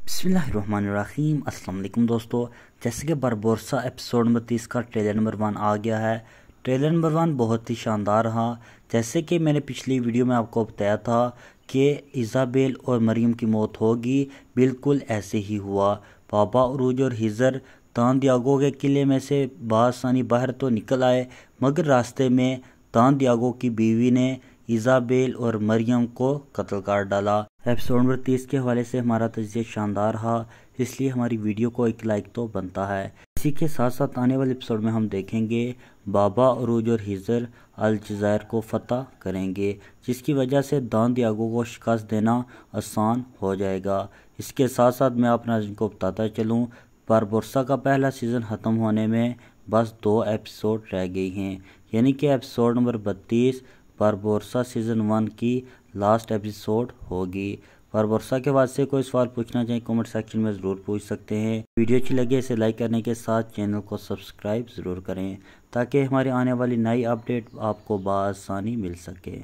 बिस्मिल्लाहिर्रहमानिर्रहीम। अस्सलाम वालेकुम दोस्तों, जैसे कि बारबोसा एपिसोड नंबर 30 का ट्रेलर नंबर 1 आ गया है। ट्रेलर नंबर 1 बहुत ही शानदार रहा। जैसे कि मैंने पिछली वीडियो में आपको बताया था कि इज़ाबेल और मरियम की मौत होगी, बिल्कुल ऐसे ही हुआ। बाबा उरूज और हिजर तान दियागो के किले में से बासानी बाहर तो निकल आए, मगर रास्ते में तान दियागो की बीवी ने इज़ाबेल और मरियम को कत्ल कर डाला। एपिसोड नंबर 30 के हवाले से हमारा तजिया शानदार रहा, इसलिए हमारी वीडियो को एक लाइक तो बनता है। इसी के साथ साथ आने वाले एपिसोड में हम देखेंगे बाबा उरूज और हिजर अलजायर को फतह करेंगे, जिसकी वजह से दान दियागो को शिकस्त देना आसान हो जाएगा। इसके साथ साथ मैं आप नाज़रीन को बताता चलूँ, बारबोसा का पहला सीज़न ख़त्म होने में बस 2 एपिसोड रह गई हैं, यानी कि एपिसोड नंबर 32 बारबोसा सीज़न 1 की लास्ट एपिसोड होगी। बारबोसा के बाद से कोई सवाल पूछना चाहें कमेंट सेक्शन में ज़रूर पूछ सकते हैं। वीडियो अच्छी लगे इसे लाइक करने के साथ चैनल को सब्सक्राइब ज़रूर करें, ताकि हमारे आने वाली नई अपडेट आपको बआसानी मिल सके।